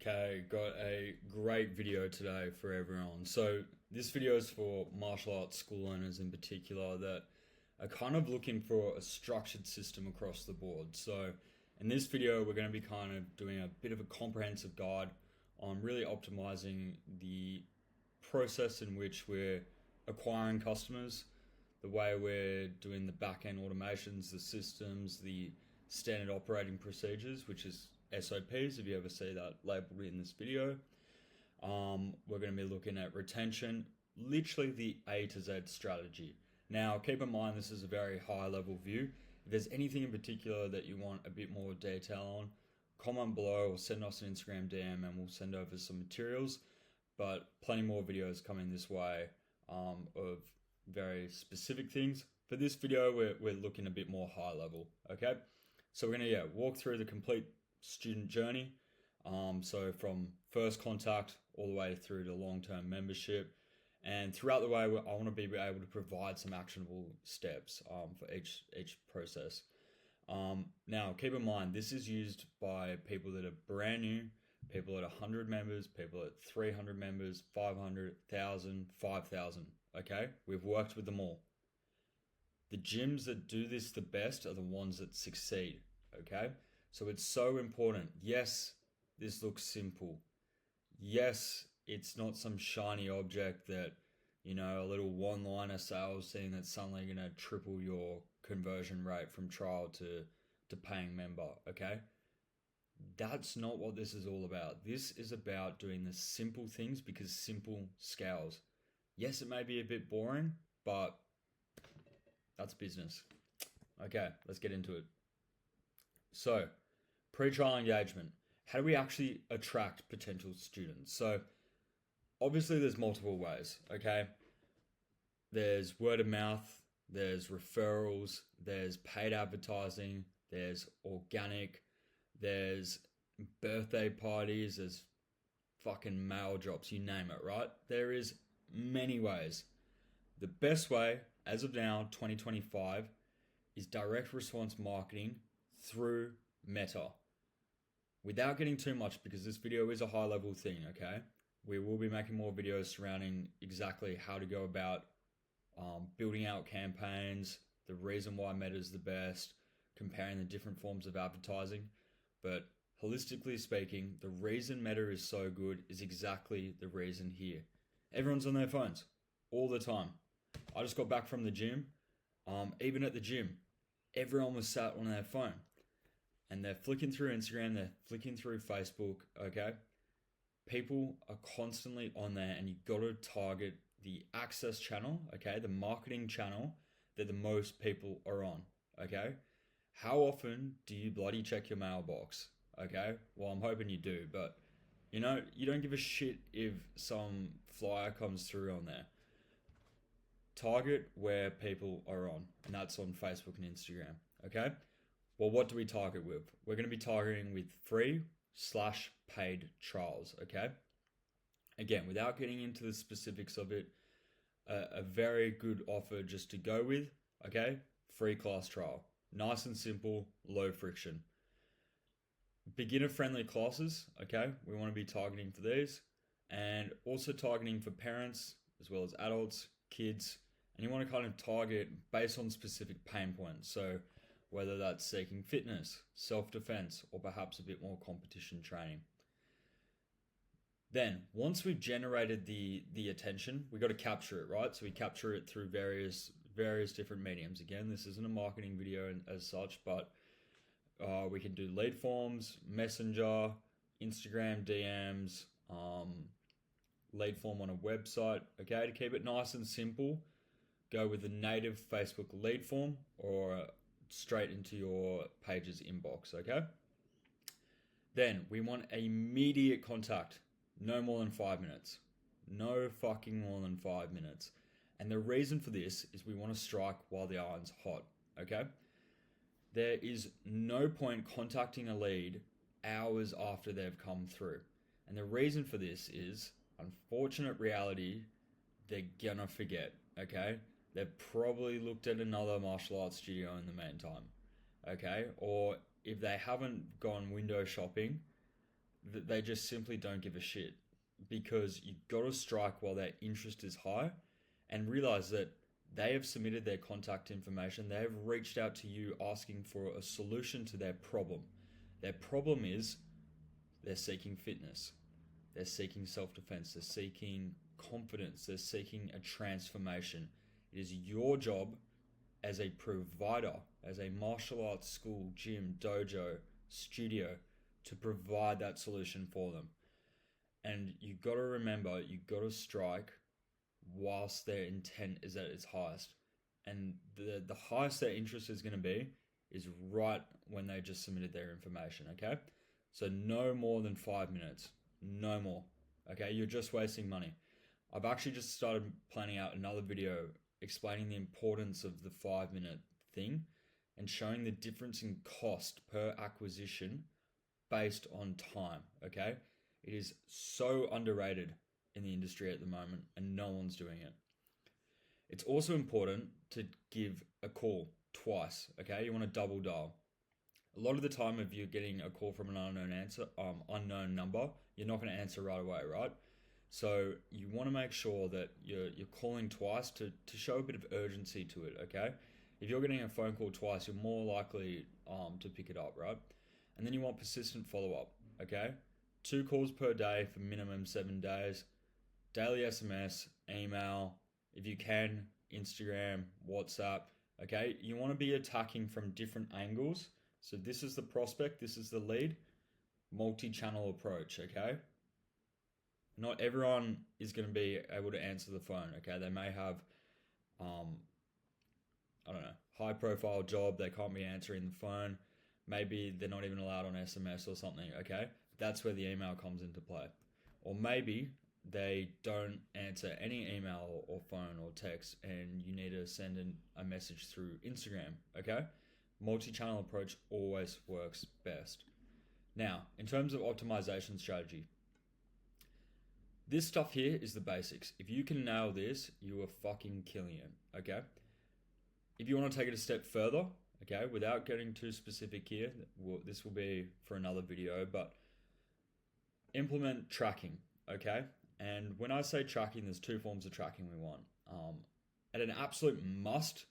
Okay, got a great video today for everyone. So, this video is for martial arts school owners in particular that are kind of looking for a structured system across the board. So, in this video, we're going to be kind of doing a bit of a comprehensive guide on really optimizing the process in which we're acquiring customers, the way we're doing the back end automations, the systems, the standard operating procedures, which is SOPs, if you ever see that labeled in this video. We're going to be looking at retention, literally the A to Z strategy. Now, keep in mind, this is a very high level view. If there's anything in particular that you want a bit more detail on, comment below or send us an Instagram DM and we'll send over some materials. But plenty more videos coming this way of very specific things. For this video, we're looking a bit more high level, okay? So we're going to walk through the complete student journey. So from first contact all the way through to long-term membership. And throughout the way, I want to be able to provide some actionable steps for each process. Now, keep in mind, this is used by people that are brand new, people at 100 members, people at 300 members, 500, 1,000, 5,000, okay? We've worked with them all. The gyms that do this the best are the ones that succeed, okay? So it's so important. Yes, this looks simple. Yes, it's not some shiny object that, a little one-liner sales thing that's suddenly going to triple your conversion rate from trial to paying member, okay? That's not what this is all about. This is about doing the simple things because simple scales. Yes, it may be a bit boring, but that's business. Okay, let's get into it. So, pre-trial engagement. How do we actually attract potential students? So, obviously there's multiple ways, okay? There's word of mouth, there's referrals, there's paid advertising, there's organic, there's birthday parties, there's fucking mail drops, you name it, right? There is many ways. The best way, as of now, 2025, is direct response marketing through Meta. Without getting too much, because this video is a high level thing, okay? We will be making more videos surrounding exactly how to go about building out campaigns, the reason why Meta is the best, comparing the different forms of advertising. But holistically speaking, the reason Meta is so good is exactly the reason here. Everyone's on their phones all the time. I just got back from the gym. Even at the gym, everyone was sat on their phone. And they're flicking through Instagram, they're flicking through Facebook, okay? People are constantly on there and you've got to target the access channel, okay? The marketing channel that the most people are on, okay? How often do you bloody check your mailbox, okay? Well, I'm hoping you do, but you don't give a shit if some flyer comes through on there. Target where people are on, and that's on Facebook and Instagram, okay? Well, what do we target with? We're going to be targeting with free/paid trials, okay? Again, without getting into the specifics of it, a very good offer just to go with, okay? Free class trial. Nice and simple, low friction. Beginner-friendly classes, okay? We want to be targeting for these. And also targeting for parents, as well as adults, kids. And you want to kind of target based on specific pain points. So whether that's seeking fitness, self-defense, or perhaps a bit more competition training. Then, once we've generated the attention, we got to capture it, right? So we capture it through various different mediums. Again, this isn't a marketing video as such, but we can do lead forms, messenger, Instagram DMs, lead form on a website. Okay, to keep it nice and simple, go with the native Facebook lead form or straight into your page's inbox, okay? Then we want immediate contact, no more than 5 minutes. No fucking more than 5 minutes. And the reason for this is we want to strike while the iron's hot, okay? There is no point contacting a lead hours after they've come through. And the reason for this is, unfortunate reality, they're gonna forget, okay? They've probably looked at another martial arts studio in the meantime, okay? Or if they haven't gone window shopping, that they just simply don't give a shit, because you got to strike while their interest is high and realize that they have submitted their contact information. They have reached out to you asking for a solution to their problem. Their problem is they're seeking fitness. They're seeking self-defense. They're seeking confidence. They're seeking a transformation. It is your job as a provider, as a martial arts school, gym, dojo, studio, to provide that solution for them. And you got to remember, you got to strike whilst their intent is at its highest. And the highest their interest is going to be is right when they just submitted their information, okay? So no more than 5 minutes, no more, okay? You're just wasting money. I've actually just started planning out another video explaining the importance of the 5 minute thing and showing the difference in cost per acquisition based on time, okay? It is so underrated in the industry at the moment and no one's doing it. It's also important to give a call twice, okay? You want to double dial. A lot of the time, if you're getting a call from an unknown number, you're not going to answer right away, right? So you want to make sure that you're calling twice to show a bit of urgency to it, okay? If you're getting a phone call twice, you're more likely to pick it up, right? And then you want persistent follow-up, okay? 2 calls per day for minimum 7 days. Daily SMS, email, if you can, Instagram, WhatsApp, okay? You want to be attacking from different angles. So this is the prospect, this is the lead, multi-channel approach, okay? Not everyone is going to be able to answer the phone, okay? They may have, high profile job, they can't be answering the phone. Maybe they're not even allowed on SMS or something, okay? That's where the email comes into play. Or maybe they don't answer any email or phone or text and you need to send a message through Instagram, okay? Multi-channel approach always works best. Now, in terms of optimization strategy, this stuff here is the basics. If you can nail this, you are fucking killing it, okay? If you want to take it a step further, okay, without getting too specific here, this will be for another video, but implement tracking, okay? And when I say tracking, there's 2 forms of tracking we want. At an absolute must,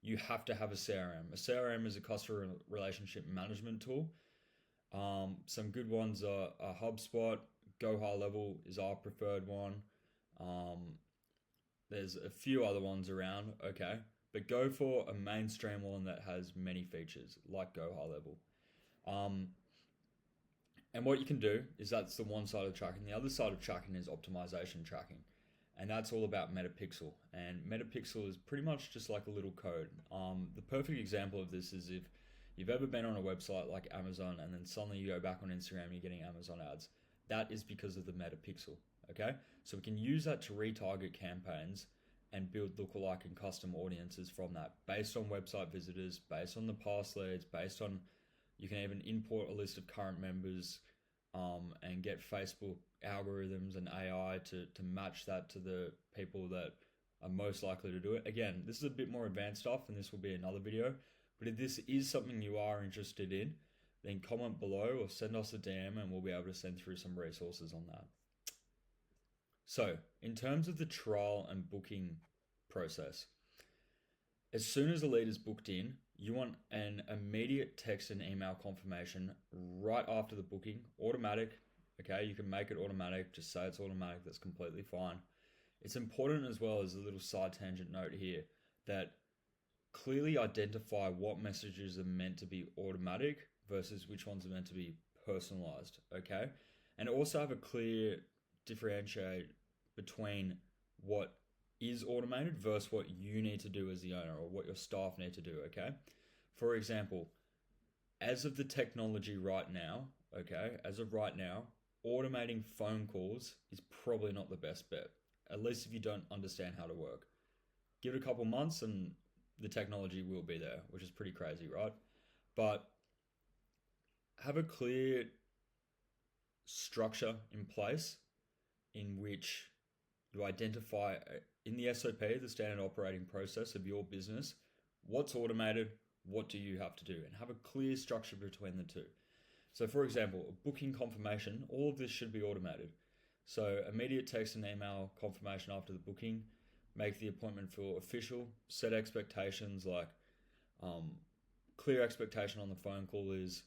you have to have a CRM. A CRM is a customer relationship management tool. Some good ones are HubSpot. Go High Level is our preferred one. There's a few other ones around, okay? But go for a mainstream one that has many features, like Go High Level. And what you can do is that's the one side of tracking. The other side of tracking is optimization tracking. And that's all about Metapixel. And Metapixel is pretty much just like a little code. The perfect example of this is if you've ever been on a website like Amazon and then suddenly you go back on Instagram and you're getting Amazon ads. That is because of the Metapixel, okay? So we can use that to retarget campaigns and build lookalike and custom audiences from that based on website visitors, based on the past leads, based on, you can even import a list of current members and get Facebook algorithms and AI to match that to the people that are most likely to do it. Again, this is a bit more advanced stuff and this will be another video, but if this is something you are interested in, then comment below or send us a DM and we'll be able to send through some resources on that. So, in terms of the trial and booking process, as soon as a lead is booked in, you want an immediate text and email confirmation right after the booking, automatic, okay? You can make it automatic, just say it's automatic, that's completely fine. It's important as well as a little side tangent note here that clearly identify what messages are meant to be automatic versus which ones are meant to be personalized, okay? And also have a clear differentiate between what is automated versus what you need to do as the owner or what your staff need to do, okay? For example, as of the technology right now, okay, as of right now, automating phone calls is probably not the best bet, at least if you don't understand how to work. Give it a couple months and the technology will be there, which is pretty crazy, right? But have a clear structure in place in which you identify in the SOP, the standard operating process of your business, what's automated, what do you have to do, and have a clear structure between the two. So for example, a booking confirmation, all of this should be automated. So immediate text and email confirmation after the booking, make the appointment feel official, set expectations like clear expectation on the phone call is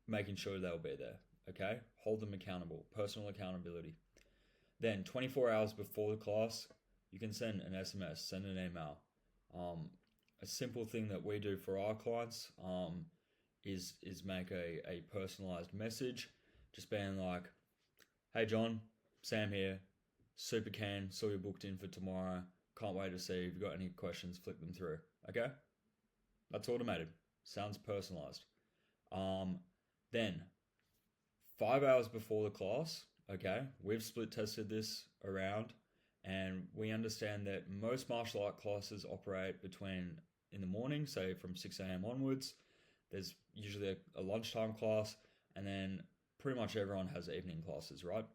making sure they'll be there, okay? Hold them accountable, personal accountability. Then 24 hours before the class, you can send an SMS, send an email. A simple thing that we do for our clients is make a personalized message, just being like, hey John, Sam here, super keen, saw you booked in for tomorrow, can't wait to see you. If you've got any questions, flick them through, okay? That's automated, sounds personalized. Then 5 hours before the class, okay, we've split tested this around and we understand that most martial art classes operate between in the morning, say from 6 a.m. onwards. There's usually a lunchtime class, and then pretty much everyone has evening classes, right?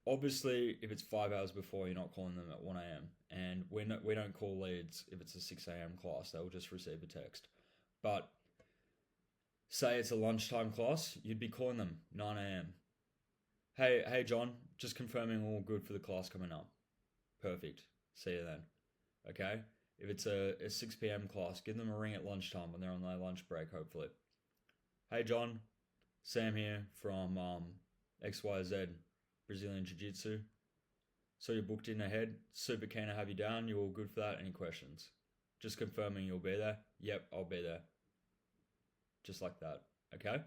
Obviously, if it's 5 hours before, you're not calling them at 1 a.m. And we don't call leads if it's a 6 a.m. class. They'll just receive a text. But say it's a lunchtime class, you'd be calling them 9 a.m. Hey John, just confirming all good for the class coming up. Perfect. See you then. Okay? If it's a 6 p.m. class, give them a ring at lunchtime when they're on their lunch break, hopefully. Hey John, Sam here from XYZ Brazilian Jiu-Jitsu. So you're booked in ahead. Super keen to have you down. You all good for that? Any questions? Just confirming you'll be there. Yep, I'll be there. Just like that. Okay?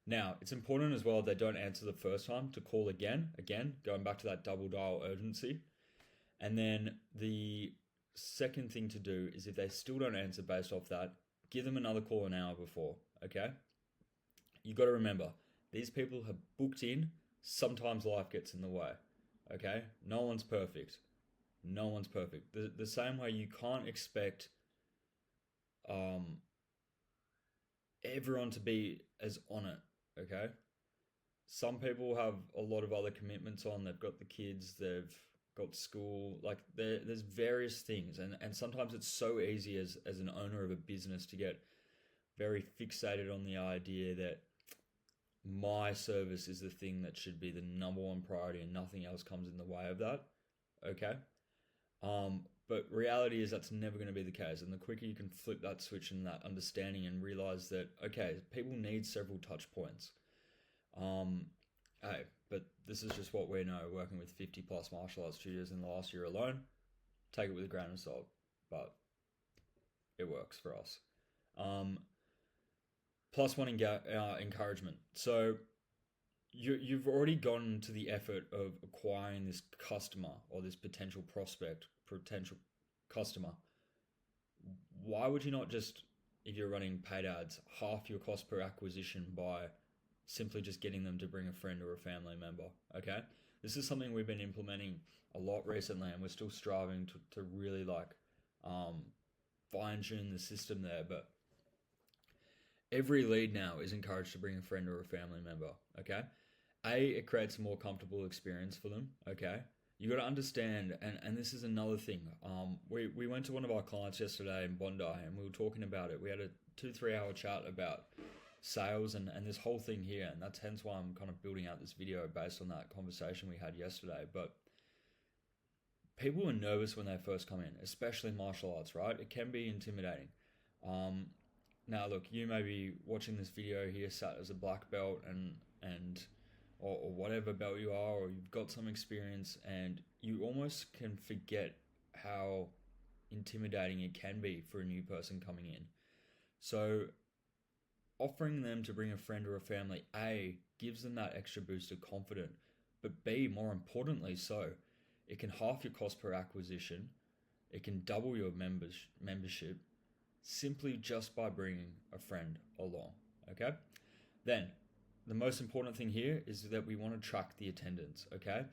Now, it's important as well if they don't answer the first time to call again, going back to that double dial urgency. And then the second thing to do is if they still don't answer based off that, give them another call an hour before, okay? You got to remember, these people have booked in, sometimes life gets in the way, okay? No one's perfect. No one's perfect. The same way you can't expect everyone to be as on it, okay? Some people have a lot of other commitments on. They've got the kids, they've got school, like there's various things, and sometimes it's so easy as an owner of a business to get very fixated on the idea that my service is the thing that should be the number one priority and nothing else comes in the way of that, okay? But reality is that's never going to be the case, and the quicker you can flip that switch and that understanding and realize that, okay, people need several touch points. Hey, but this is just what we know working with 50 plus martial arts studios in the last year alone. Take it with a grain of salt, but it works for us. Plus one encouragement. So you've already gone to the effort of acquiring this customer or this potential customer. Why would you not just, if you're running paid ads, half your cost per acquisition by simply just getting them to bring a friend or a family member, okay? This is something we've been implementing a lot recently, and we're still striving to really fine-tune the system there, but every lead now is encouraged to bring a friend or a family member, okay? It creates a more comfortable experience for them, okay? You got to understand, and this is another thing. We went to one of our clients yesterday in Bondi, and we were talking about it. We had a 2-3 hour chat about sales and this whole thing here, and that's hence why I'm kind of building out this video based on that conversation we had yesterday. But people are nervous when they first come in, especially martial arts, right? It can be intimidating. Now look, you may be watching this video here sat as a black belt or whatever belt you are, or you've got some experience, and you almost can forget how intimidating it can be for a new person coming in. So offering them to bring a friend or a family, A, gives them that extra boost of confidence, but B, more importantly so, it can half your cost per acquisition, it can double your membership, simply just by bringing a friend along, okay? Then, the most important thing here is that we want to track the attendance, okay?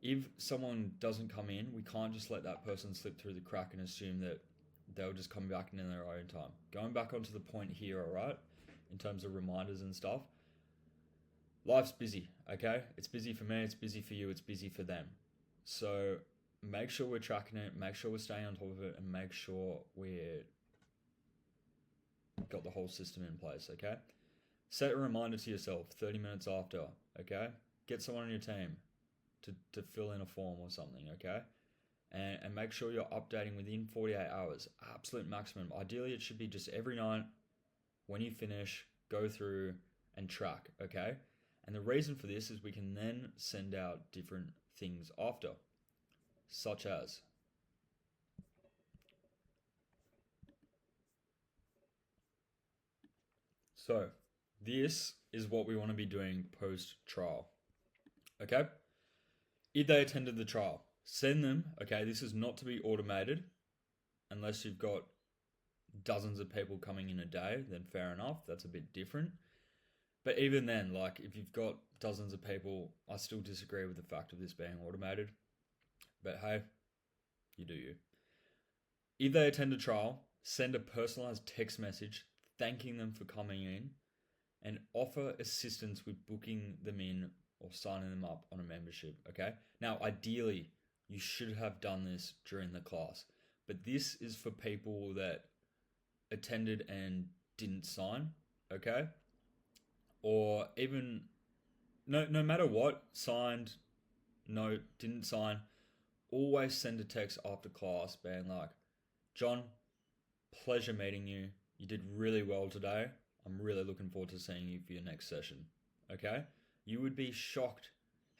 If someone doesn't come in, we can't just let that person slip through the crack and assume that they'll just come back in their own time. Going back onto the point here, all right, in terms of reminders and stuff, life's busy, okay? It's busy for me, it's busy for you, it's busy for them. So make sure we're tracking it, make sure we're staying on top of it, and make sure we're got the whole system in place, okay? Set a reminder to yourself 30 minutes after, okay? Get someone on your team to fill in a form or something, okay? And make sure you're updating within 48 hours, absolute maximum. Ideally, it should be just every night when you finish, go through and track, okay? And the reason for this is we can then send out different things after, such as so this is what we want to be doing post trial, okay? If they attended the trial, send them, okay? This is not to be automated unless you've got dozens of people coming in a day, then fair enough, that's a bit different. But even then, like if you've got dozens of people, I still disagree with the fact of this being automated. But hey, you do you. If they attend a trial, send a personalized text message thanking them for coming in and offer assistance with booking them in or signing them up on a membership, okay? Now, ideally, you should have done this during the class, but this is for people that attended and didn't sign, okay? Or even, no matter what, signed, no, didn't sign, always send a text after class being like, John, pleasure meeting you. You did really well today. I'm really looking forward to seeing you for your next session, okay? You would be shocked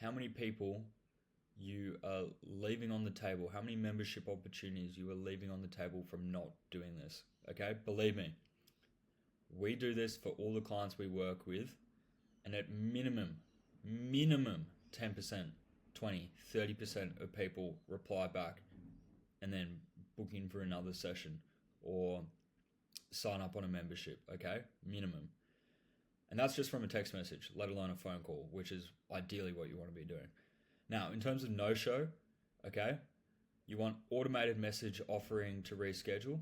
how many people you are leaving on the table, how many membership opportunities you are leaving on the table from not doing this, okay? Believe me, we do this for all the clients we work with, and at minimum 10%, 20, 30% of people reply back and then book in for another session or sign up on a membership, okay? Minimum. And that's just from a text message, let alone a phone call, which is ideally what you want to be doing. Now, in terms of no-show, okay, you want automated message offering to reschedule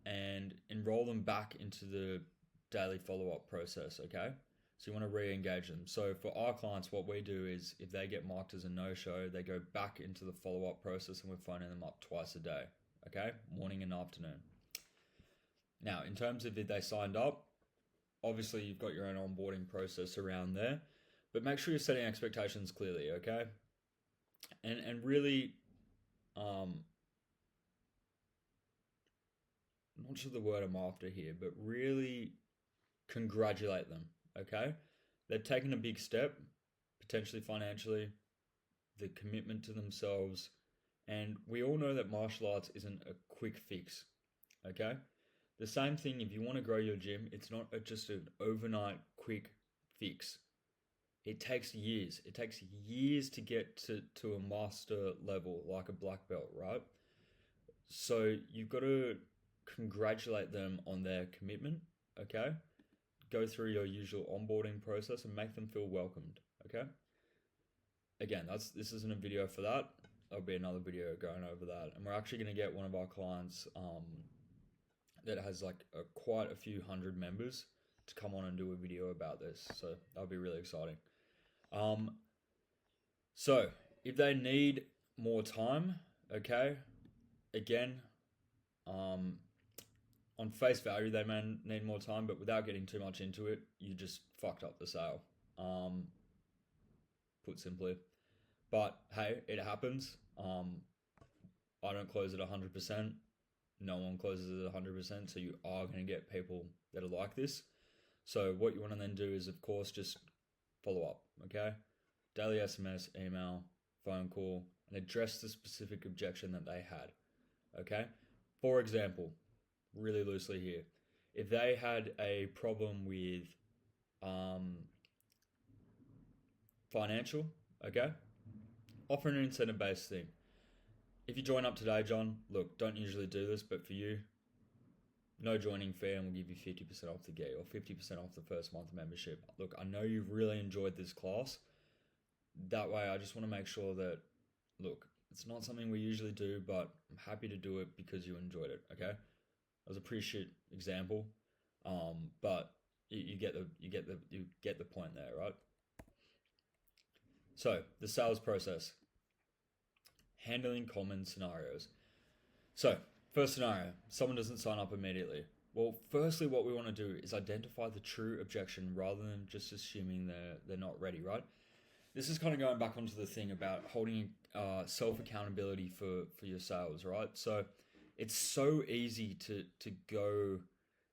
and enroll them back into the daily follow-up process, okay? So you want to re-engage them. So for our clients, what we do is if they get marked as a no-show, they go back into the follow-up process and we're phoning them up twice a day, okay? Morning and afternoon. Now, in terms of if they signed up, obviously you've got your own onboarding process around there, but make sure you're setting expectations clearly, okay? And really, not sure the word I'm after here, but really congratulate them, okay? They've taken a big step, potentially financially, the commitment to themselves, and we all know that martial arts isn't a quick fix, okay? The same thing if you want to grow your gym, it's not just an overnight quick fix. It takes years. It takes years to get to a master level, like a black belt, right? So you've got to congratulate them on their commitment, okay? Go through your usual onboarding process and make them feel welcomed, okay? Again, this isn't a video for that. There'll be another video going over that. And we're actually going to get one of our clients that has like quite a few hundred members to come on and do a video about this. So that'll be really exciting. So if they need more time, okay, again, on face value, they may need more time, but without getting too much into it, you just fucked up the sale, put simply. But hey, it happens. I don't close at 100%. No one closes at 100%, so you are going to get people that are like this. So what you want to then do is, of course, just follow up, okay? Daily SMS, email, phone call, and address the specific objection that they had, okay? For example, really loosely here, if they had a problem with financial, okay? Offer an incentive-based thing. If you join up today, John, look, don't usually do this, but for you, no joining fee and we'll give you 50% off the gi or 50% off the first month membership. Look, I know you've really enjoyed this class. That way, I just want to make sure that, look, it's not something we usually do, but I'm happy to do it because you enjoyed it, okay? That was a pretty shit example, but you get the point there, right? So, the sales process. Handling common scenarios. So, first scenario, someone doesn't sign up immediately. Well, firstly, what we want to do is identify the true objection rather than just assuming they're not ready, right? This is kind of going back onto the thing about holding self accountability for your sales, right? So it's so easy to go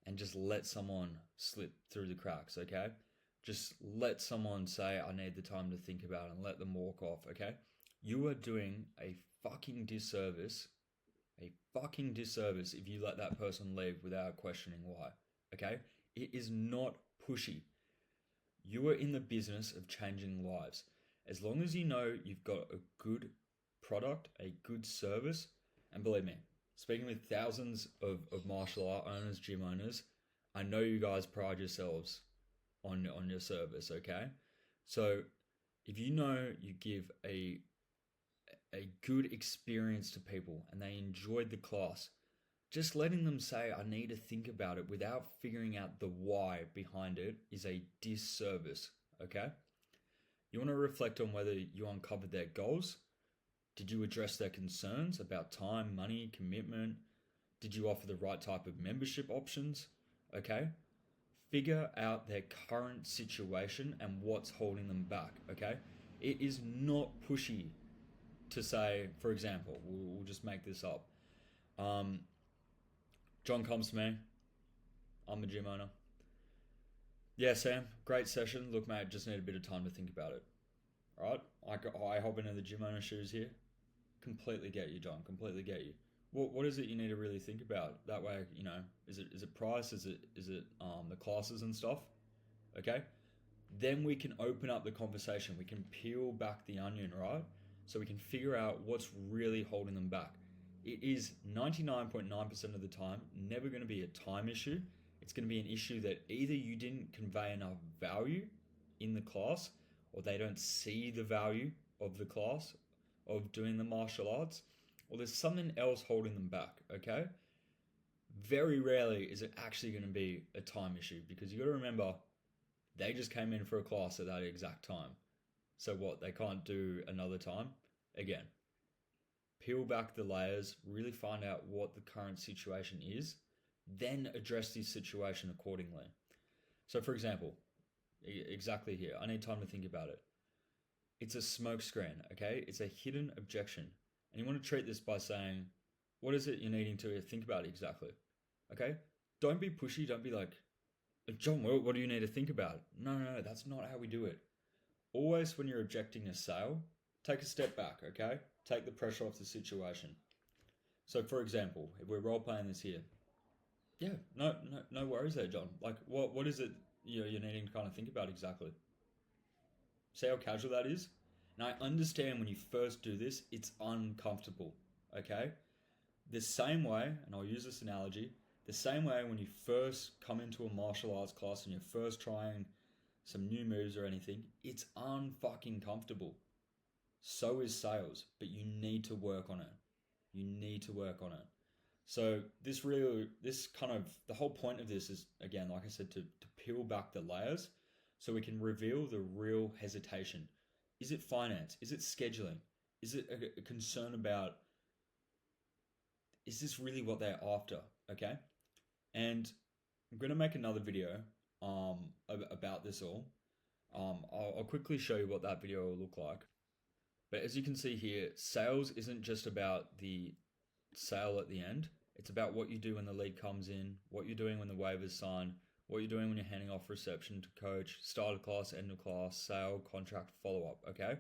and just let someone slip through the cracks, okay? Just let someone say, I need the time to think about it, and let them walk off, okay? You are doing a fucking disservice, if you let that person leave without questioning why, okay? It is not pushy. You are in the business of changing lives. As long as you know you've got a good product, a good service, and believe me, speaking with thousands of martial art owners, gym owners, I know you guys pride yourselves on your service, okay? So if you know you give a good experience to people and they enjoyed the class, just letting them say, I need to think about it without figuring out the why behind it is a disservice, okay? You want to reflect on whether you uncovered their goals. Did you address their concerns about time, money, commitment? Did you offer the right type of membership options? Okay? Figure out their current situation and what's holding them back, okay? It is not pushy to say, for example, we'll just make this up. John comes to me. I'm a gym owner. Yeah, Sam, great session. Look, mate, just need a bit of time to think about it. All right? I hop into the gym owner shoes here. Completely get you, John. Completely get you. What is it you need to really think about? That way, is it price? Is it the classes and stuff? Okay? Then we can open up the conversation. We can peel back the onion, right? So we can figure out what's really holding them back. It is 99.9% of the time never going to be a time issue. It's going to be an issue that either you didn't convey enough value in the class, or they don't see the value of the class, of doing the martial arts, or there's something else holding them back, okay? Very rarely is it actually going to be a time issue, because you got to remember, they just came in for a class at that exact time. So what, they can't do another time? Again, peel back the layers, really find out what the current situation is, then address the situation accordingly. So for example, exactly here, I need time to think about it. It's a smokescreen, okay? It's a hidden objection. And you want to treat this by saying, what is it you're needing to think about exactly? Okay? Don't be pushy. Don't be like, John, what do you need to think about? No, that's not how we do it. Always when you're objecting a sale, take a step back, okay? Take the pressure off the situation. So for example, if we're role playing this here, yeah, no worries there, John. Like, what is it you're needing to kind of think about exactly? See how casual that is? And I understand when you first do this, it's uncomfortable, okay? The same way, and I'll use this analogy, the same way when you first come into a martial arts class and you're first trying some new moves or anything, it's unfucking comfortable. So is sales, but you need to work on it. You need to work on it. So this kind of, the whole point of this is, again, like I said, to peel back the layers so we can reveal the real hesitation. Is it finance? Is it scheduling? Is it a concern about, is this really what they're after? Okay. And I'm going to make another video about this all. I'll quickly show you what that video will look like. But as you can see here, sales isn't just about the sale at the end. It's about what you do when the lead comes in, what you're doing when the waiver's signed, what you're doing when you're handing off reception to coach, start of class, end of class, sale, contract, follow-up, okay?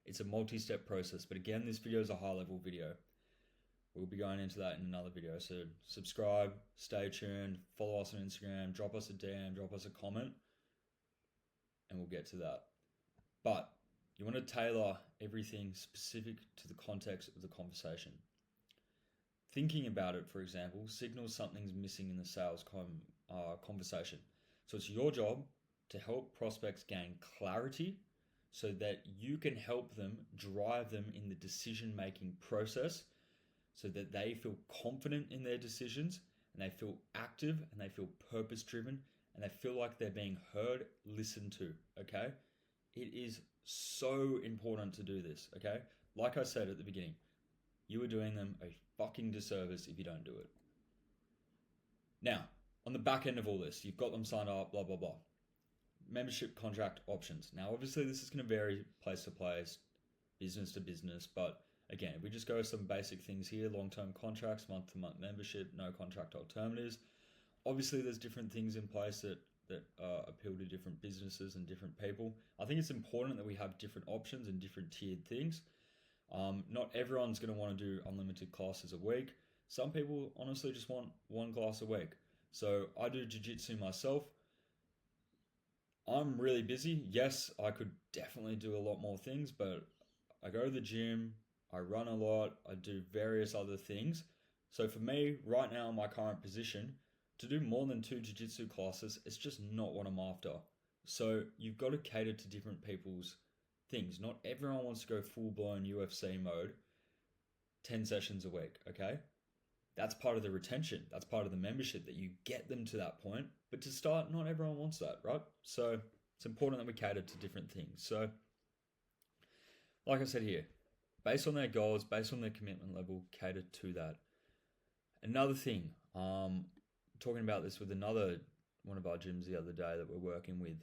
It's a multi-step process, but again, this video is a high-level video. We'll be going into that in another video, so subscribe, stay tuned, follow us on Instagram, drop us a DM, drop us a comment, and we'll get to that. But you want to tailor everything specific to the context of the conversation. Thinking about it, for example, signals something's missing in the sales conversation. So it's your job to help prospects gain clarity so that you can help them, drive them in the decision-making process so that they feel confident in their decisions and they feel active and they feel purpose-driven and they feel like they're being heard, listened to, okay? It is so important to do this, okay? Like I said at the beginning, you are doing them a fucking disservice if you don't do it. Now, On the back end of all this, you've got them signed up, blah, blah, blah. Membership contract options. Now, obviously, this is going to vary place to place, business to business, but again, if we just go with some basic things here, long-term contracts, month-to-month membership, no contract alternatives. Obviously, there's different things in place that appeal to different businesses and different people. I think it's important that we have different options and different tiered things. Not everyone's going to want to do unlimited classes a week. Some people honestly just want one class a week. So I do jiu-jitsu myself. I'm really busy. Yes, I could definitely do a lot more things, but I go to the gym, I run a lot, I do various other things. So for me, right now in my current position, to do more than 2 jiu-jitsu classes, it's just not what I'm after. So you've got to cater to different people's things. Not everyone wants to go full-blown UFC mode, 10 sessions a week, okay? That's part of the retention. That's part of the membership, that you get them to that point. But to start, not everyone wants that, right? So it's important that we cater to different things. So like I said here, based on their goals, based on their commitment level, cater to that. Another thing, talking about this with one of our gyms the other day that we're working with,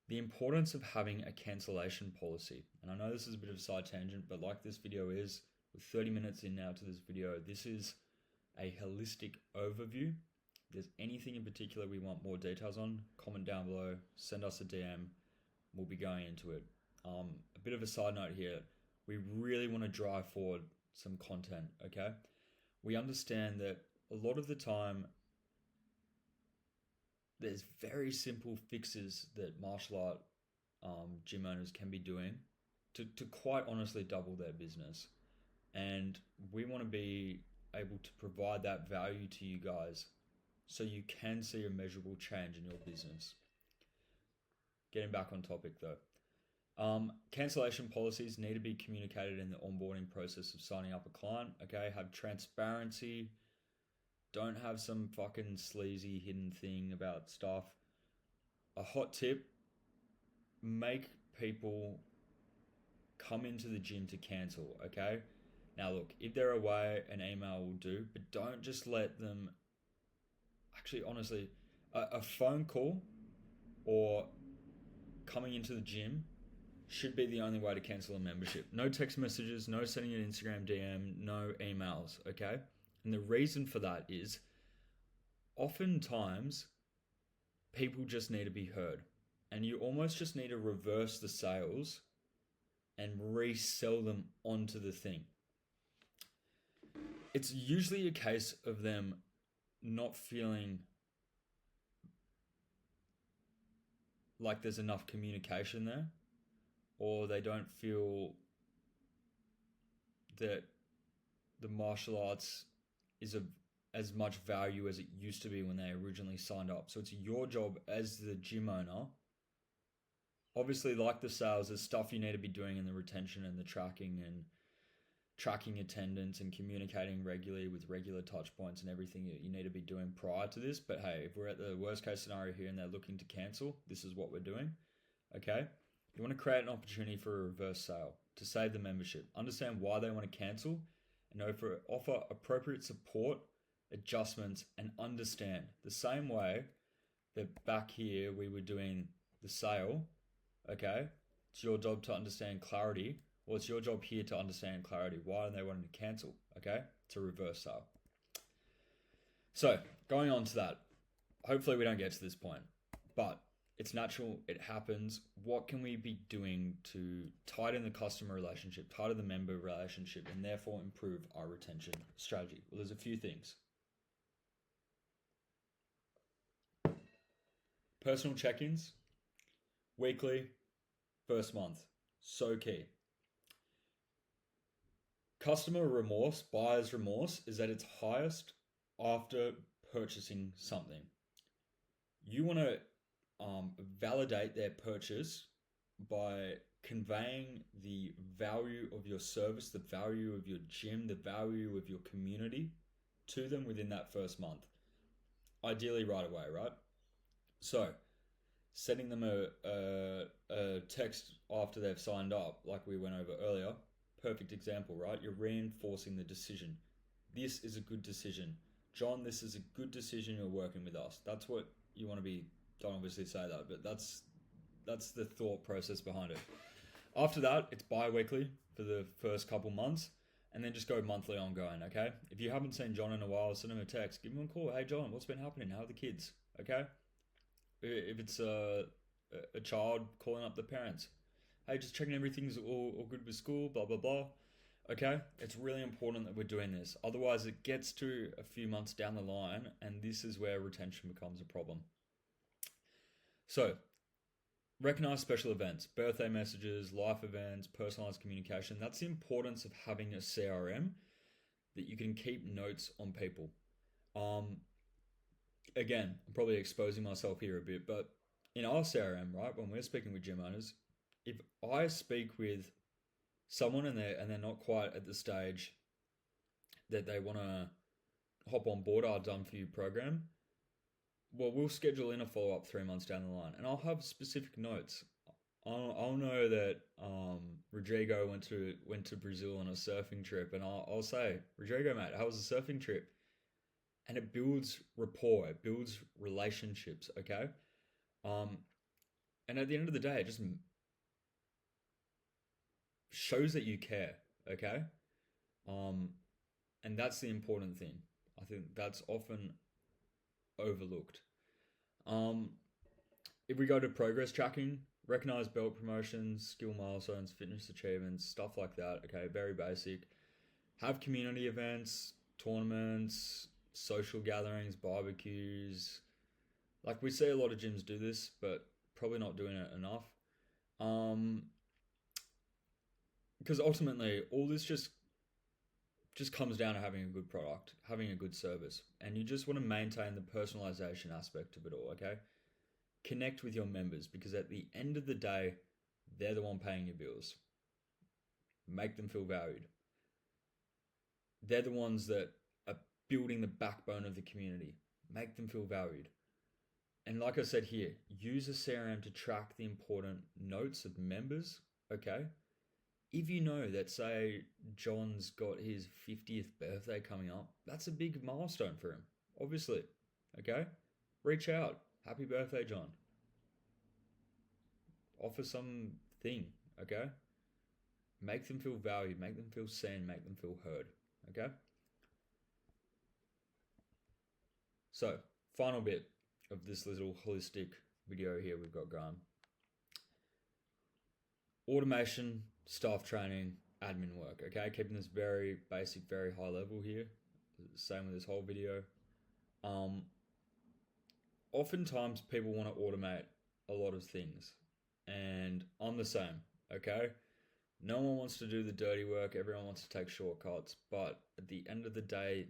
the importance of having a cancellation policy. And I know this is a bit of a side tangent, but like this video is, with 30 minutes in now to this video, this is a holistic overview. If there's anything in particular we want more details on, comment down below, send us a DM, we'll be going into it. A bit of a side note here, we really want to drive forward some content, okay? We understand that a lot of the time, there's very simple fixes that martial art gym owners can be doing to quite honestly double their business. And we want to be able to provide that value to you guys so you can see a measurable change in your business. Getting back on topic though. Cancellation policies need to be communicated in the onboarding process of signing up a client, okay? Have transparency. Don't have some fucking sleazy hidden thing about stuff. A hot tip, make people come into the gym to cancel, okay? Now look, if they're away, an email will do, but don't just let them, actually honestly, a phone call or coming into the gym should be the only way to cancel a membership. No text messages, no sending an Instagram DM, no emails, okay? And the reason for that is oftentimes people just need to be heard. And you almost just need to reverse the sales and resell them onto the thing. It's usually a case of them not feeling like there's enough communication there, or they don't feel that the martial arts is of as much value as it used to be when they originally signed up. So it's your job as the gym owner. Obviously, like the sales, there's stuff you need to be doing in the retention and the tracking and tracking attendance and communicating regularly with regular touch points and everything that you need to be doing prior to this. But hey, if we're at the worst case scenario here and they're looking to cancel, this is what we're doing, okay? You want to create an opportunity for a reverse sale to save the membership. Understand why they want to cancel and offer appropriate support, adjustments, and understand. The same way that back here we were doing the sale, okay? It's your job to understand clarity. Well, it's your job here to understand clarity. Why are they wanting to cancel, okay? It's a reverse sale. So, going on to that, hopefully we don't get to this point, but it's natural, it happens. What can we be doing to tighten the customer relationship, tighten the member relationship, and therefore improve our retention strategy? Well, there's a few things. Personal check-ins, weekly, first month, so key. Customer remorse, buyer's remorse, is at its highest after purchasing something. You want to validate their purchase by conveying the value of your service, the value of your gym, the value of your community to them within that first month. Ideally right away, right? So sending them a text after they've signed up, like we went over earlier, perfect example, right? You're reinforcing the decision. This is a good decision. John, this is a good decision, you're working with us. That's what you want to be. Don't obviously say that, but that's the thought process behind it. After that, it's bi-weekly for the first couple months, and then just go monthly ongoing, okay? If you haven't seen John in a while, send him a text, give him a call. Hey John, what's been happening? How are the kids? Okay? If it's a child, calling up the parents. Hey, just checking everything's all good with school, blah, blah, blah. Okay? It's really important that we're doing this. Otherwise, it gets to a few months down the line, and this is where retention becomes a problem. So, recognize special events, birthday messages, life events, personalized communication. That's the importance of having a CRM that you can keep notes on people. Again, I'm probably exposing myself here a bit, but in our CRM, right, when we're speaking with gym owners, if I speak with someone and they're not quite at the stage that they want to hop on board our Done For You program, well, we'll schedule in a follow-up 3 months down the line, and I'll have specific notes. I'll know that Rodrigo went to Brazil on a surfing trip, and I'll say, Rodrigo, mate, how was the surfing trip? And it builds rapport, it builds relationships, okay? And at the end of the day, it just shows that you care, okay? And that's the important thing. I think that's often overlooked. If we go to progress tracking, recognize belt promotions, skill milestones, fitness achievements, stuff like that, okay, very basic. Have community events, tournaments, social gatherings, barbecues. Like, we see a lot of gyms do this, but probably not doing it enough. Because ultimately, all this just comes down to having a good product, having a good service, and you just want to maintain the personalization aspect of it all, okay? Connect with your members, because at the end of the day, they're the one paying your bills. Make them feel valued. They're the ones that are building the backbone of the community. Make them feel valued. And like I said here, use a CRM to track the important notes of members, okay? If you know that, say, John's got his 50th birthday coming up, that's a big milestone for him, obviously, okay? Reach out. Happy birthday, John. Offer something, okay? Make them feel valued, make them feel seen, make them feel heard, okay? So, final bit of this little holistic video here we've got going. Automation, staff training, admin work, okay? Keeping this very basic, very high level here. Same with this whole video. Oftentimes people want to automate a lot of things, and I'm the same, okay? No one wants to do the dirty work, everyone wants to take shortcuts, but at the end of the day,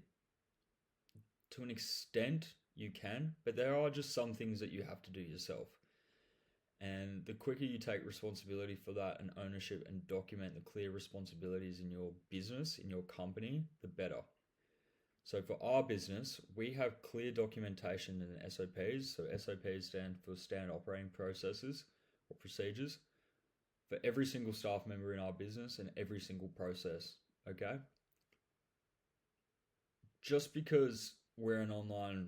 to an extent, you can, but there are just some things that you have to do yourself. And the quicker you take responsibility for that and ownership and document the clear responsibilities in your business, in your company, the better. So for our business, we have clear documentation and SOPs. So SOPs stand for standard operating processes or procedures for every single staff member in our business and every single process, okay? Just because we're an online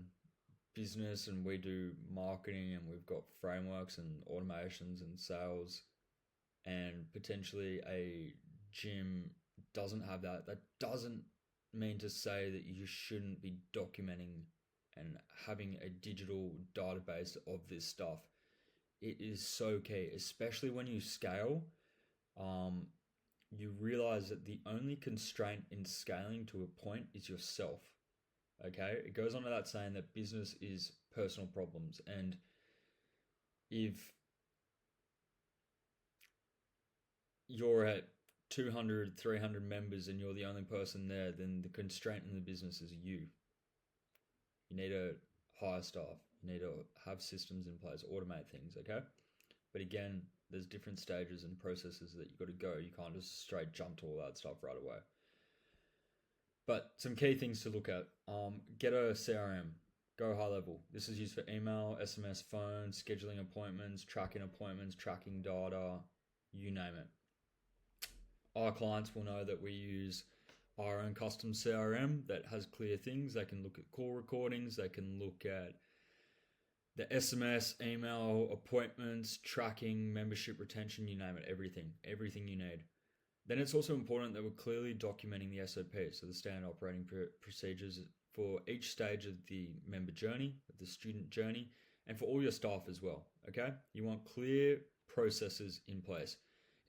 business and we do marketing and we've got frameworks and automations and sales, and potentially a gym doesn't have that, that doesn't mean to say that you shouldn't be documenting and having a digital database of this stuff. It is so key, especially when you scale. You realize that the only constraint in scaling to a point is yourself. Okay, it goes on to that saying that business is personal problems, and if you're at 200, 300 members and you're the only person there, then the constraint in the business is you. You need to hire staff, you need to have systems in place, automate things, okay? But again, there's different stages and processes that you've got to go. You can't just straight jump to all that stuff right away. But some key things to look at. Get a CRM. Go high level. This is used for email, SMS, phone, scheduling appointments, tracking data, you name it. Our clients will know that we use our own custom CRM that has clear things. They can look at call recordings, they can look at the SMS, email, appointments, tracking, membership retention, you name it, everything you need. Then it's also important that we're clearly documenting the SOP, so the standard operating procedures for each stage of the member journey, of the student journey, and for all your staff as well, okay? You want clear processes in place.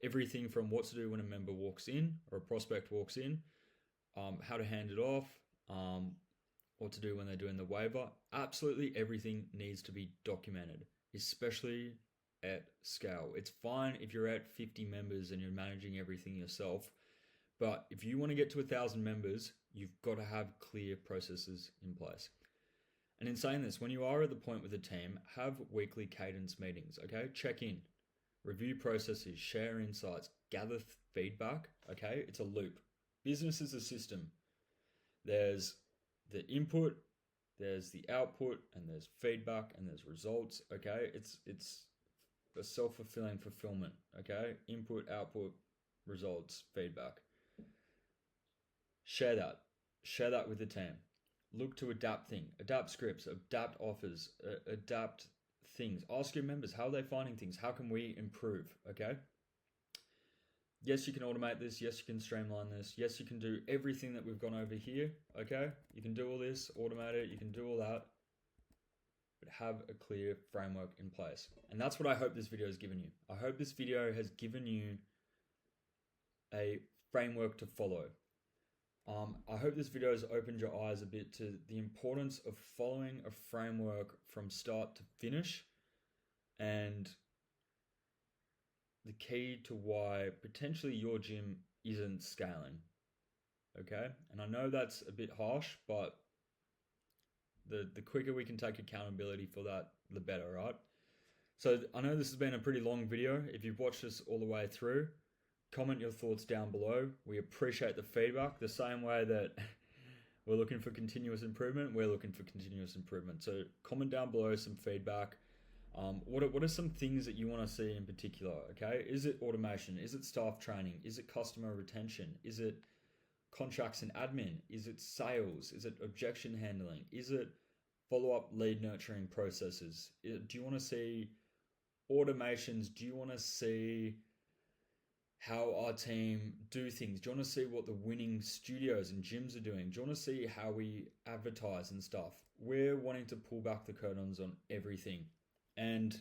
Everything from what to do when a member walks in or a prospect walks in, how to hand it off, what to do when they're doing the waiver. Absolutely everything needs to be documented, especially at scale. It's fine if you're at 50 members and you're managing everything yourself, but if you want to get to 1,000 members, you've got to have clear processes in place. And in saying this, when you are at the point with a team, have weekly cadence meetings, okay? Check in, review processes, share insights, gather feedback, okay? It's a loop. Business is a system. There's the input, there's the output, and there's feedback, and there's results, okay? It's a self-fulfilling fulfillment, okay? Input, output, results, feedback. Share that with the team. Look to adapt scripts, adapt offers, adapt things. Ask your members, how are they finding things? How can we improve, okay? Yes, you can automate this. Yes, you can streamline this. Yes, you can do everything that we've gone over here, okay? You can do all this, automate it, you can do all that, but have a clear framework in place. And that's what I hope this video has given you. I hope this video has given you a framework to follow. I hope this video has opened your eyes a bit to the importance of following a framework from start to finish, and the key to why potentially your gym isn't scaling, okay? And I know that's a bit harsh, but the quicker we can take accountability for that, the better, right? So I know this has been a pretty long video. If you've watched this all the way through, comment your thoughts down below. We appreciate the feedback. The same way that we're looking for continuous improvement, we're looking for continuous improvement. So comment down below some feedback. What are some things that you want to see in particular, okay? Is it automation? Is it staff training? Is it customer retention? Is it contracts and admin? Is it sales? Is it objection handling? Is it follow-up lead nurturing processes? Do you want to see automations? Do you want to see how our team do things? Do you want to see what the winning studios and gyms are doing? Do you want to see how we advertise and stuff? We're wanting to pull back the curtains on everything. And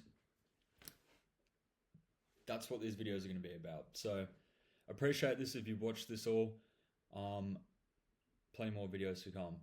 that's what these videos are going to be about. So appreciate this if you've watched this all. Plenty more videos to come.